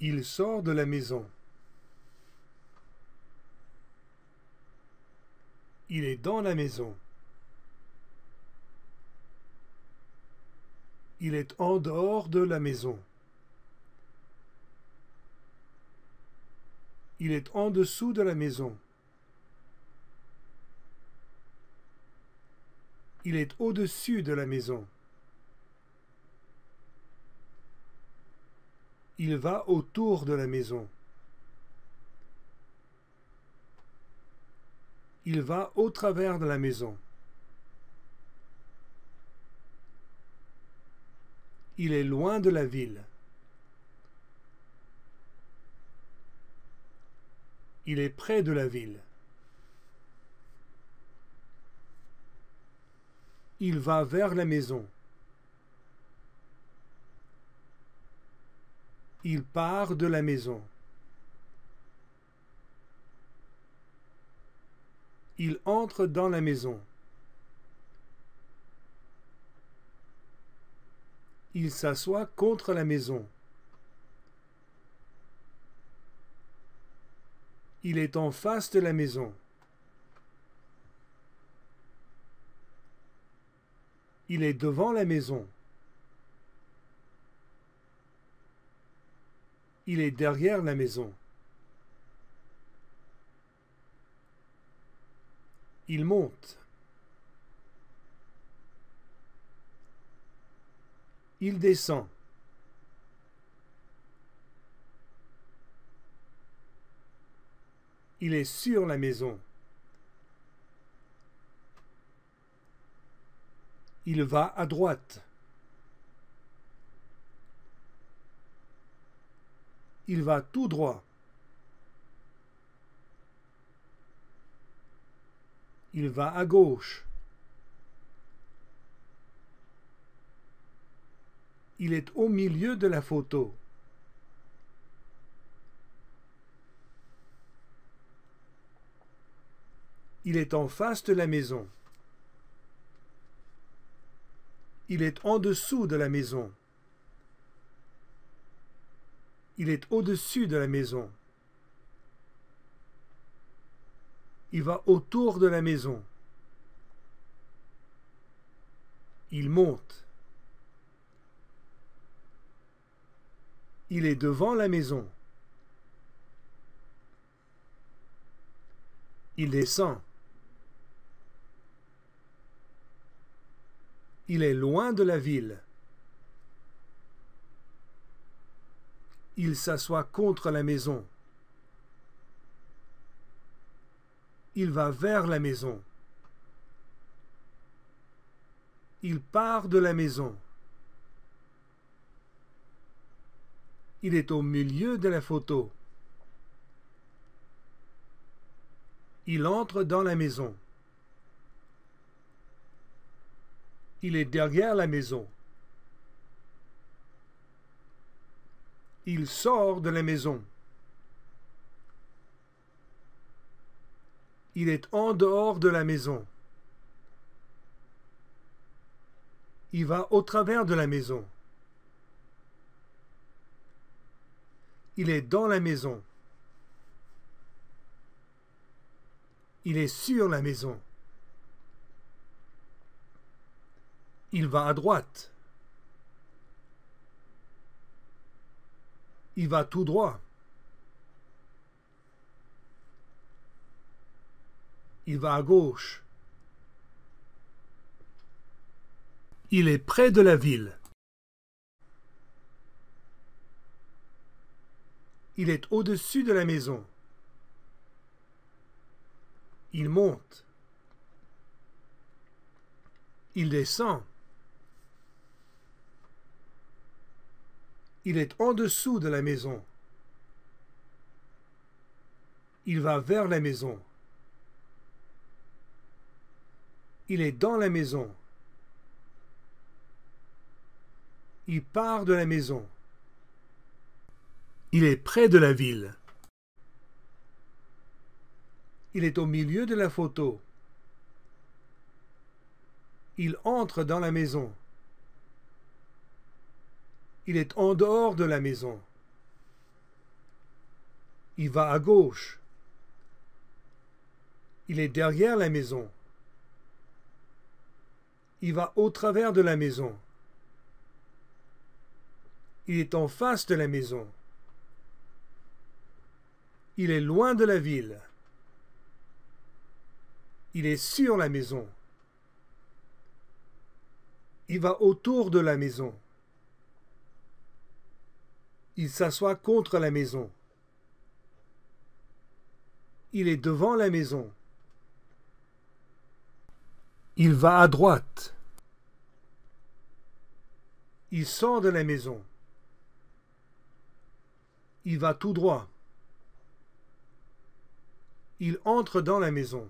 Il sort de la maison. Il est dans la maison. Il est en dehors de la maison. Il est en dessous de la maison. Il est au-dessus de la maison. Il va autour de la maison. Il va au travers de la maison. Il est loin de la ville. Il est près de la ville. Il va vers la maison. Il part de la maison. Il entre dans la maison. Il s'assoit contre la maison. Il est en face de la maison. Il est devant la maison. Il est derrière la maison. Il monte. Il descend. Il est sur la maison. Il va à droite. Il va tout droit. Il va à gauche. Il est au milieu de la photo. Il est en face de la maison. Il est en dessous de la maison. Il est au-dessus de la maison. Il va autour de la maison. Il monte. Il est devant la maison. Il descend. Il est loin de la ville. Il s'assoit contre la maison. Il va vers la maison. Il part de la maison. Il est au milieu de la photo. Il entre dans la maison. Il est derrière la maison. Il sort de la maison. Il est en dehors de la maison. Il va au travers de la maison. Il est dans la maison. Il est sur la maison. Il va à droite. Il va tout droit. Il va à gauche. Il est près de la ville. Il est au-dessus de la maison. Il monte. Il descend. Il est en dessous de la maison. Il va vers la maison. Il est dans la maison. Il part de la maison. Il est près de la ville. Il est au milieu de la photo. Il entre dans la maison. Il est en dehors de la maison. Il va à gauche. Il est derrière la maison. Il va au travers de la maison. Il est en face de la maison. Il est loin de la ville. Il est sur la maison. Il va autour de la maison. Il s'assoit contre la maison. Il est devant la maison. Il va à droite. Il sort de la maison. Il va tout droit. Il entre dans la maison.